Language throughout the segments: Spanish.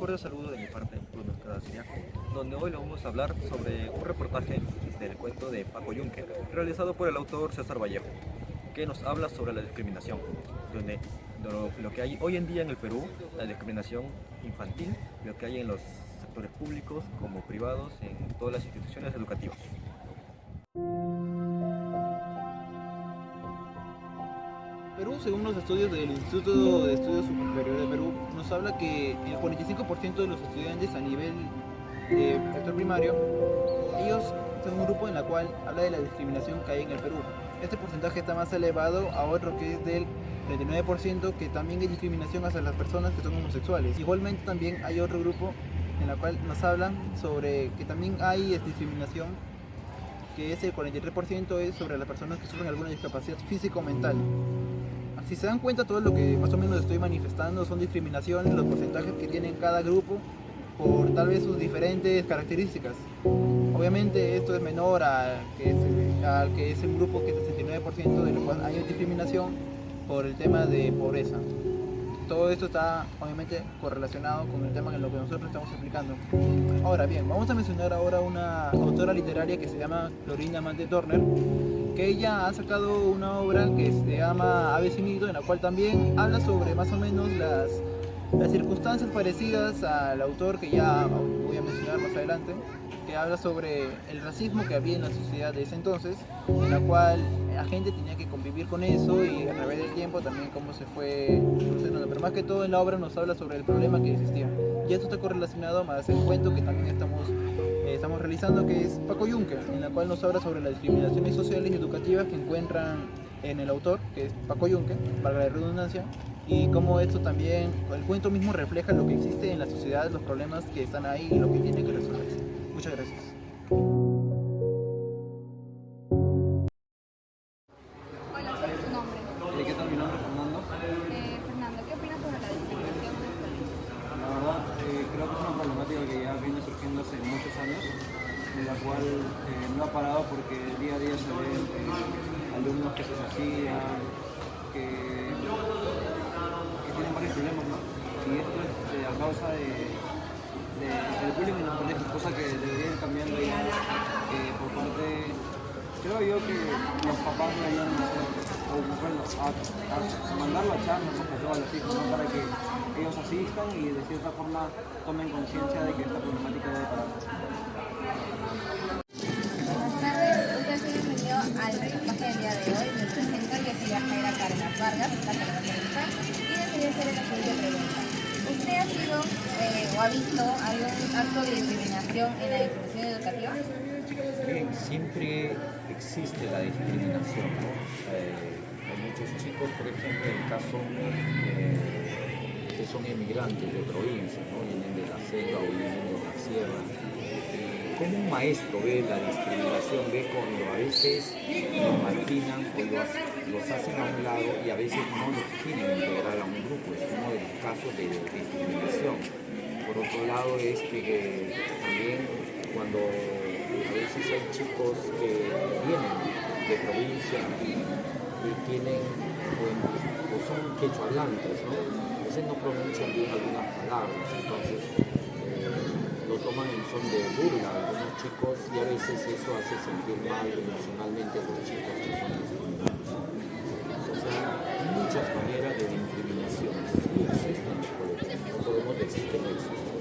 cordial saludo de mi parte, Bruno Escadacia, donde hoy le vamos a hablar sobre un reportaje del cuento de Paco Yunque, realizado por el autor César Vallejo, que nos habla sobre la discriminación, donde lo que hay hoy en día en el Perú, la discriminación infantil, lo que hay en los sectores públicos como privados, en todas las instituciones educativas. Perú, según los estudios del Instituto de Estudios Superiores de Perú, nos habla que el 45% de los estudiantes a nivel de sector primario, ellos son un grupo en la cual habla de la discriminación que hay en el Perú. Este porcentaje está más elevado a otro que es del 39%, que también hay discriminación hacia las personas que son homosexuales. Igualmente también hay otro grupo en la cual nos hablan sobre que también hay discriminación, que es el 43% es sobre las personas que sufren alguna discapacidad física o mental. Si se dan cuenta, todo lo que más o menos estoy manifestando son discriminaciones, los porcentajes que tienen cada grupo por tal vez sus diferentes características. Obviamente esto es menor al que es el grupo que es el 69%, de lo cual hay discriminación por el tema de pobreza. Todo esto está obviamente correlacionado con el tema en lo que nosotros estamos explicando. Ahora bien, vamos a mencionar ahora una autora literaria que se llama Florinda Mante Turner, que ella ha sacado una obra que se llama Aves y Nido, en la cual también habla sobre más o menos las circunstancias parecidas al autor que ya voy a mencionar más adelante, que habla sobre el racismo que había en la sociedad de ese entonces, en la cual la gente tenía que convivir con eso y a través del tiempo también cómo se fue solucionando. Pero más que todo en la obra nos habla sobre el problema que existía. Y esto está correlacionado más el cuento que también estamos realizando, que es Paco Yunque, en la cual nos habla sobre las discriminaciones sociales y educativas que encuentran en el autor, que es Paco Yunque, valga la redundancia, y cómo esto también, el cuento mismo refleja lo que existe en la sociedad, los problemas que están ahí y lo que tiene que resolverse. Muchas gracias. Hola, ¿cuál es tu nombre? ¿Qué tal? Mi nombre es Fernando. Fernando, ¿qué opinas sobre la discriminación en el Perú? La verdad, creo que es una problemática que ya viene surgiendo hace muchos años, en la cual no ha parado porque día a día se ven alumnos que se suicidan, que tienen varios problemas, ¿no? Y esto es a causa del bullying en los colegios, cosa que debería ir cambiando ya, por parte, creo yo que los papás deberían hacer, o bueno, a mandarlo a charlas sobre todo a los hijos, ¿no? Para que ellos asistan y de cierta forma tomen conciencia de que esta problemática debe parar. Buenas tardes, usted ha sido bienvenido al reportaje del día de hoy. Me presento, yo soy Jaira Cárdenas Vargas, la periodista, y decidí hacerle la siguiente pregunta. ¿Usted ha sido o ha visto algún acto de discriminación en la institución educativa? Bien, siempre existe la discriminación, ¿no? Hay muchos chicos, por ejemplo, en el caso que son emigrantes de provincia, ¿no? Vienen de la selva o vienen de la sierra. ¿Cómo un maestro ve la discriminación? Ve cuando a veces los marginan o los hacen a un lado y a veces no los quieren integrar a un grupo. Es uno de los casos de discriminación. Por otro lado es que también cuando a veces hay chicos que vienen de provincia y tienen o son quechohablantes, ¿no? A veces no pronuncian bien algunas palabras, entonces lo toman en son de burla a algunos chicos y a veces eso hace sentir mal emocionalmente a los chicos que son discriminados. Entonces hay muchas maneras de discriminación, sí existen los colegios, no podemos decir que no existen.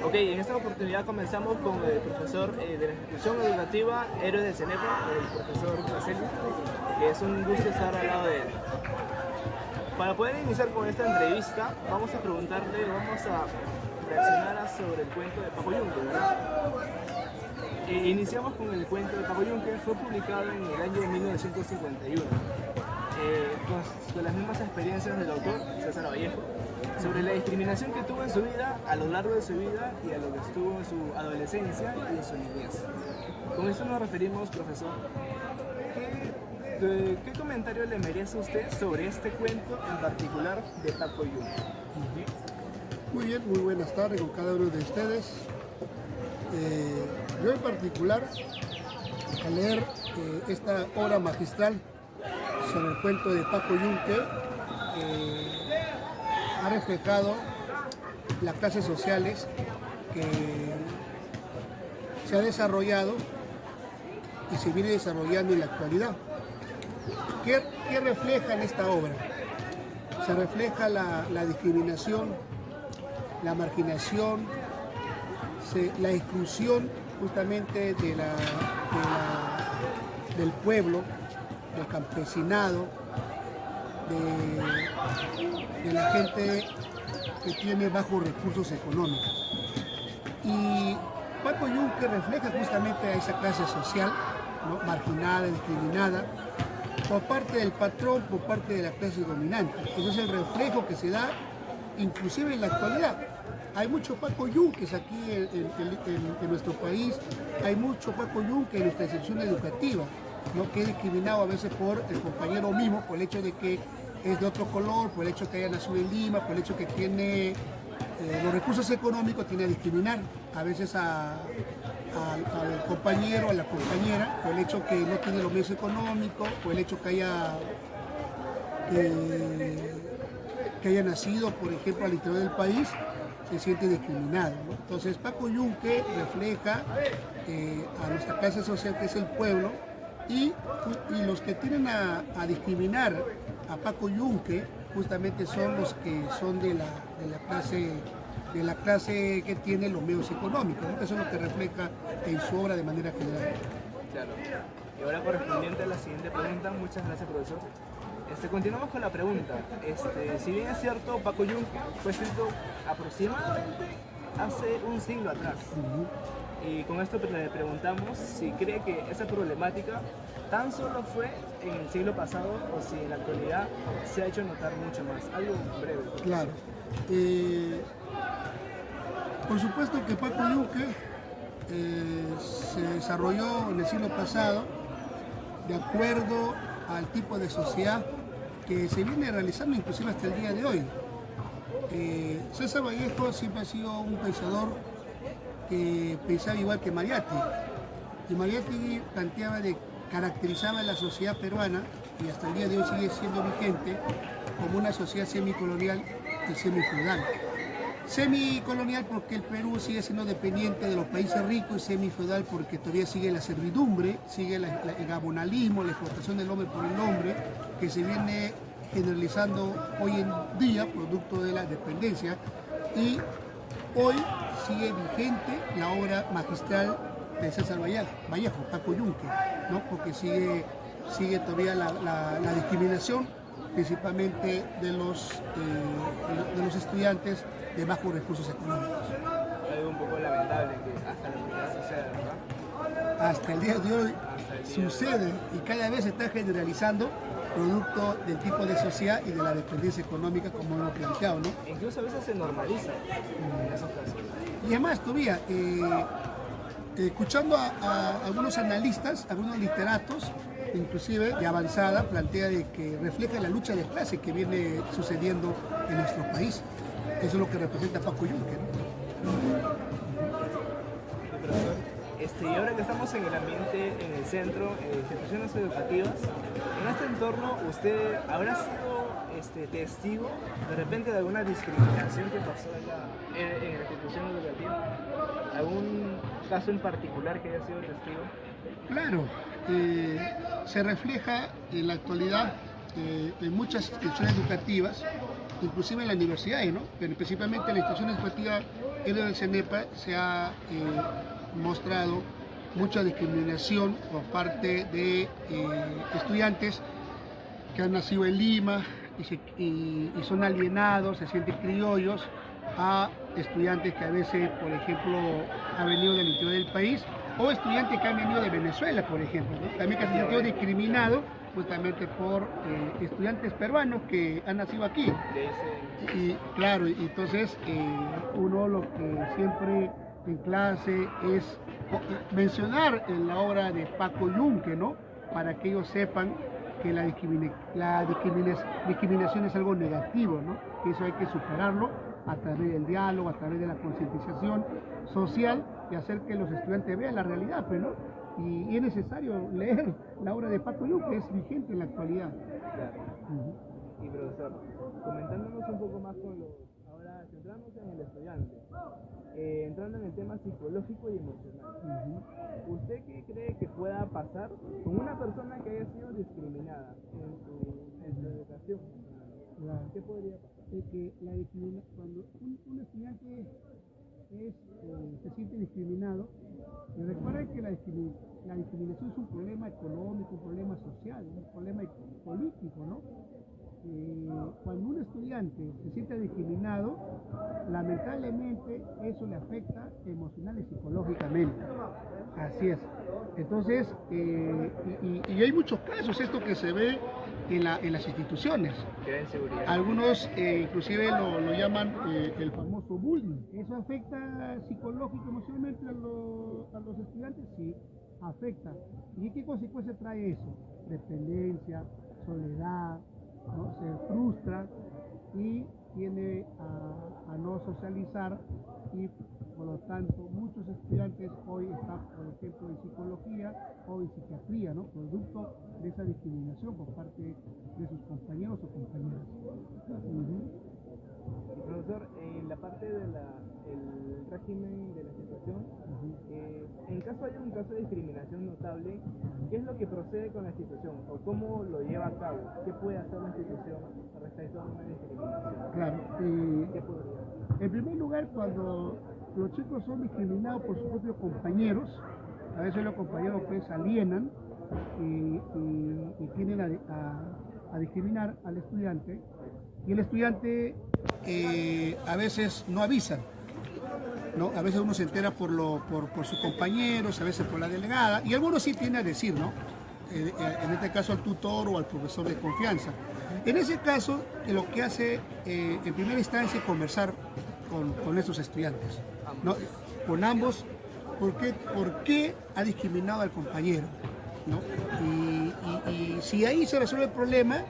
Ok, en esta oportunidad comenzamos con el profesor de la institución educativa Héroes del CENEPA, el profesor Placeli. Es un gusto estar al lado de él. Para poder iniciar con esta entrevista, vamos a preguntarle, vamos a reaccionar sobre el cuento de Paco Yunque, ¿verdad? Iniciamos con el cuento de Paco Yunque, fue publicado en el año 1951, con las mismas experiencias del autor, César Vallejo, sobre la discriminación que tuvo en su vida, a lo largo de su vida y a lo que estuvo en su adolescencia y en su niñez. Con esto nos referimos, profesor. ¿Qué comentario le merece a usted sobre este cuento en particular de Paco Yunque? Muy bien, muy buenas tardes con cada uno de ustedes. Yo en particular, al leer esta obra magistral sobre el cuento de Paco Yunque ha reflejado las clases sociales que se ha desarrollado y se viene desarrollando en la actualidad. ¿Qué refleja en esta obra? Se refleja la discriminación, la marginación, la exclusión justamente del pueblo, del campesinado, de la gente que tiene bajos recursos económicos. Y Paco Yunque refleja justamente a esa clase social, ¿no?, marginada, discriminada, por parte del patrón, por parte de la clase dominante. Ese es el reflejo que se da inclusive en la actualidad. Hay muchos Paco Yunques aquí en nuestro país, hay mucho Paco Yunque en nuestra institución educativa, ¿no?, que es discriminado a veces por el compañero mismo, por el hecho de que es de otro color, por el hecho de que haya nacido en Lima, por el hecho de que tiene los recursos económicos, tiene a discriminar a veces al compañero, a la compañera, por el hecho que no tiene los medios económicos, por el hecho que haya nacido, por ejemplo, al interior del país, se siente discriminado, ¿no? Entonces Paco Yunque refleja a nuestra clase social, que es el pueblo, y los que tienen a discriminar a Paco Yunque justamente son los que son de la clase que tiene los medios económicos, ¿no? Eso es lo que refleja en su obra de manera general. Claro. Y ahora, correspondiente a la siguiente pregunta, muchas gracias, profesor. Continuamos con la pregunta. Si bien es cierto, Paco Yunque fue escrito aproximadamente hace un siglo atrás. Y con esto le preguntamos si cree que esa problemática tan solo fue en el siglo pasado o si en la actualidad se ha hecho notar mucho más. Algo breve. Claro. Por supuesto que Paco Yunque se desarrolló en el siglo pasado de acuerdo al tipo de sociedad que se viene realizando inclusive hasta el día de hoy. César Vallejo siempre ha sido un pensador que pensaba igual que Mariátegui. Y Mariátegui caracterizaba la sociedad peruana, y hasta el día de hoy sigue siendo vigente, como una sociedad semicolonial y semifeudal. Semicolonial porque el Perú sigue siendo dependiente de los países ricos, y semifeudal porque todavía sigue la servidumbre, sigue el gabonalismo, la explotación del hombre por el hombre, que se viene generalizando hoy en día, producto de la dependencia, y hoy sigue vigente la obra magistral de César Vallejo, Paco Yunque, ¿no?, porque sigue todavía la discriminación, principalmente de los estudiantes de bajos recursos económicos. Algo un poco lamentable que hasta la actualidad suceda, ¿verdad? Hasta el día de hoy sucede y cada vez se está generalizando, producto del tipo de sociedad y de la dependencia económica, como hemos planteado, ¿no? Incluso a veces se normaliza en esos casos. Y además, todavía, escuchando a algunos analistas, algunos literatos, inclusive de avanzada, plantea de que refleja la lucha de clase que viene sucediendo en nuestro país. Eso es lo que representa Paco Yunque, ¿no? Y ahora que estamos en el ambiente, en el centro, en instituciones educativas, en este entorno, ¿usted habrá sido testigo de repente de alguna discriminación que pasó en la institución educativa? ¿Algún caso en particular que haya sido testigo? Claro, se refleja en la actualidad en muchas instituciones educativas, inclusive en la universidad, ¿no? Pero principalmente en la institución educativa del CENEPA se ha mostrado mucha discriminación por parte de estudiantes que han nacido en Lima y son alienados, se sienten criollos, a estudiantes que a veces, por ejemplo, han venido del interior del país, o estudiantes que han venido de Venezuela, por ejemplo, ¿no? También que se han sentido discriminados justamente por estudiantes peruanos que han nacido aquí. Y claro, entonces uno lo que siempre en clase es mencionar en la obra de Paco Yunque, ¿no?, para que ellos sepan que la discriminación es algo negativo, ¿no?, que eso hay que superarlo a través del diálogo, a través de la concientización social y hacer que los estudiantes vean la realidad, pues, ¿no? Y es necesario leer la obra de Paco Yuque, que es vigente en la actualidad. Claro. Y profesor, comentándonos un poco más con los, ahora centrándonos en el estudiante, entrando en el tema psicológico y emocional. ¿Usted qué cree que pueda pasar con una persona que haya sido discriminada en su educación? ¿Qué podría pasar? Que cuando un estudiante se siente discriminado, recuerden que la discriminación es un problema económico, un problema social, un problema político, ¿no? Cuando un estudiante se siente discriminado, lamentablemente eso le afecta emocional y psicológicamente. Así es. Entonces, y hay muchos casos, esto que se ve en las instituciones. Algunos inclusive lo llaman el famoso bullying. ¿Eso afecta psicológico, emocionalmente a los estudiantes? Sí, afecta. ¿Y qué consecuencia trae eso? Dependencia, soledad, ¿no? Se frustra y tiende a no socializar, y por lo tanto muchos estudiantes hoy están, por ejemplo, en psicología o en psiquiatría, ¿no? Producto de esa discriminación por parte de sus compañeros o compañeras. Profesor, en la parte del régimen de la institución, en caso haya un caso de discriminación notable, ¿qué es lo que procede con la institución o cómo lo lleva a cabo? ¿Qué puede hacer la institución respecto a una discriminación? Claro, ¿Qué podría? en primer lugar, cuando los chicos son discriminados por sus propios compañeros, a veces los compañeros pues alienan y tienden a discriminar al estudiante, y el estudiante a veces no avisa, ¿no? A veces uno se entera por sus compañeros, a veces por la delegada, y algunos sí tienden a decir, ¿no? En este caso al tutor o al profesor de confianza. En ese caso, lo que hace en primera instancia es conversar con estos estudiantes, ¿no? Con ambos, ¿por qué ha discriminado al compañero? ¿No? Y si ahí se resuelve el problema,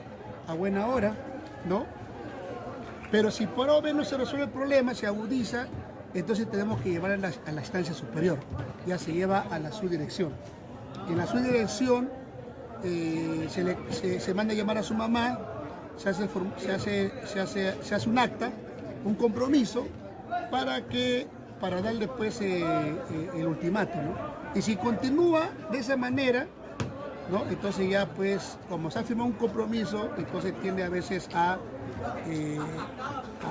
a buena hora, ¿no? Pero si por obra no se resuelve el problema, se agudiza, entonces tenemos que llevar a la instancia superior, ya se lleva a la subdirección. En la subdirección se manda a llamar a su mamá, se hace un acta, un compromiso, para darle pues el ultimato, ¿no? Y si continúa de esa manera, ¿no? Entonces ya pues, como se ha firmado un compromiso, entonces tiende a veces a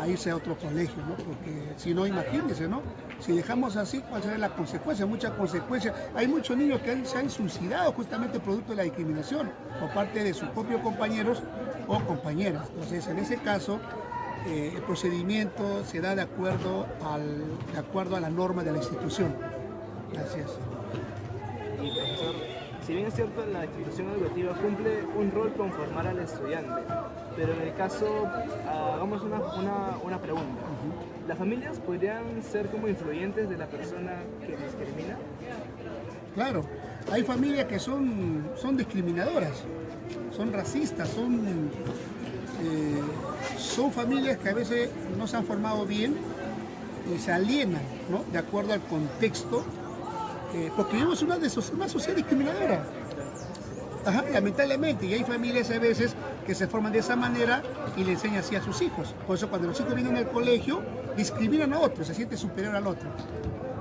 irse a otro colegio, ¿no? Porque si no, imagínense, ¿no? Si dejamos así, ¿cuál será la consecuencia? Muchas consecuencias. Hay muchos niños que se han suicidado justamente producto de la discriminación por parte de sus propios compañeros o compañeras. Entonces, en ese caso, el procedimiento se da de acuerdo a la norma de la institución. Gracias. Y profesor, si bien es cierto, la institución educativa cumple un rol con formar al estudiante, pero en el caso, hagamos una pregunta. ¿Las familias podrían ser como influyentes de la persona que discrimina? Claro, hay familias que son discriminadoras, son racistas, son familias que a veces no se han formado bien y se alienan, ¿no? De acuerdo al contexto, porque vivimos una sociedad discriminadora. Ajá, lamentablemente, y hay familias a veces que se forman de esa manera y le enseñan así a sus hijos. Por eso cuando los hijos vienen al colegio, discriminan a otro, se siente superior al otro,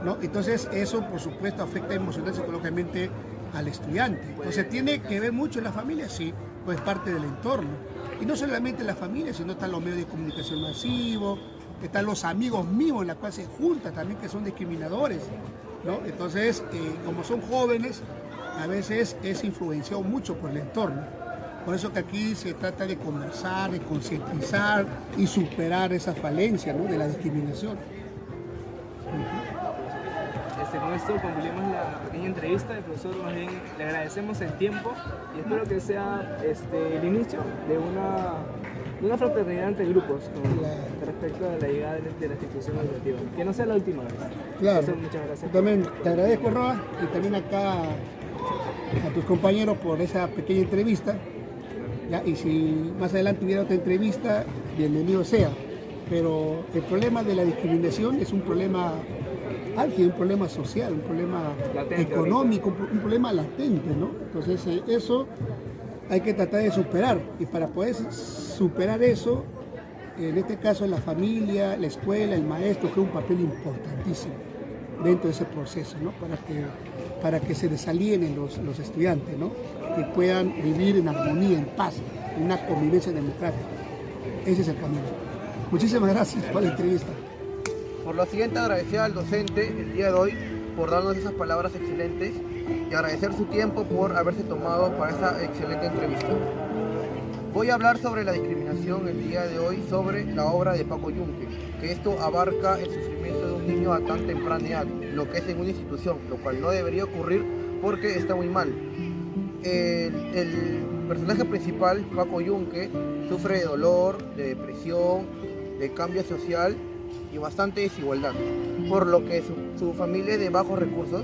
¿no? Entonces eso, por supuesto, afecta emocional y psicológicamente al estudiante. Entonces tiene que ver mucho en la familia, sí, pues parte del entorno. Y no solamente la familia, sino están los medios de comunicación masivos, están los amigos míos en la cual se juntan también, que son discriminadores, ¿no? Entonces, como son jóvenes, a veces es influenciado mucho por el entorno. Por eso que aquí se trata de conversar, de concientizar y superar esa falencia, ¿no? De la discriminación. Con esto concluimos la pequeña entrevista. El profesor, más bien le agradecemos el tiempo y espero que sea el inicio de una fraternidad entre grupos con respecto a la llegada de la institución educativa. Que no sea la última vez. Claro. Entonces, muchas gracias. También te agradezco, Roa, y también acá a tus compañeros por esa pequeña entrevista. ¿Ya? Y si más adelante hubiera otra entrevista, bienvenido sea. Pero el problema de la discriminación es un problema álgido, un problema social, un problema Latente económico, un problema latente, ¿no? Entonces eso hay que tratar de superar, y para poder superar eso, en este caso la familia, la escuela, el maestro juega un papel importantísimo dentro de ese proceso, ¿no? Para que se desalienen los estudiantes, ¿no? Y puedan vivir en armonía, en paz, en una convivencia democrática. Ese es el camino. Muchísimas gracias por la entrevista. Por lo siguiente, agradecer al docente el día de hoy por darnos esas palabras excelentes y agradecer su tiempo por haberse tomado para esa excelente entrevista. Voy a hablar sobre la discriminación el día de hoy, sobre la obra de Paco Yunque, que esto abarca el sufrimiento de un niño a tan temprana edad, lo que es en una institución, lo cual no debería ocurrir porque está muy mal. El personaje principal, Paco Yunque, sufre de dolor, de depresión, de cambio social y bastante desigualdad, por lo que su familia es de bajos recursos,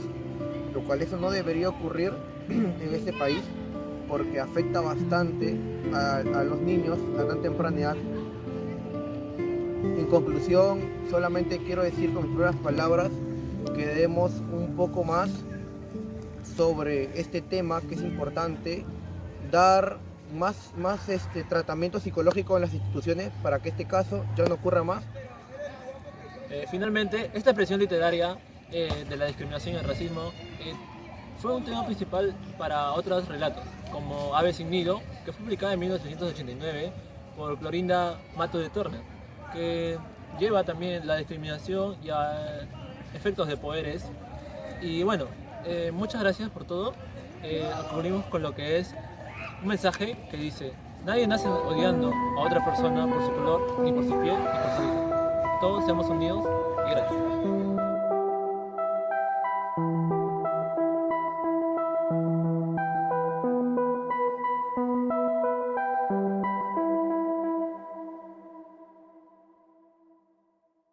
lo cual eso no debería ocurrir en este país porque afecta bastante a los niños a tan temprana edad. En conclusión, solamente quiero decir con mis propias palabras que demos un poco más sobre este tema que es importante, dar más tratamiento psicológico en las instituciones para que este caso ya no ocurra más. Finalmente, esta expresión literaria de la discriminación y el racismo fue un tema principal para otros relatos, como Ave sin nido, que fue publicada en 1989 por Clorinda Mato de Turner, que lleva también la discriminación y a efectos de poderes. Y bueno, muchas gracias por todo. Concluimos con lo que es un mensaje que dice: nadie nace odiando a otra persona por su color, ni por su piel, ni por su origen. Todos seamos unidos y gracias.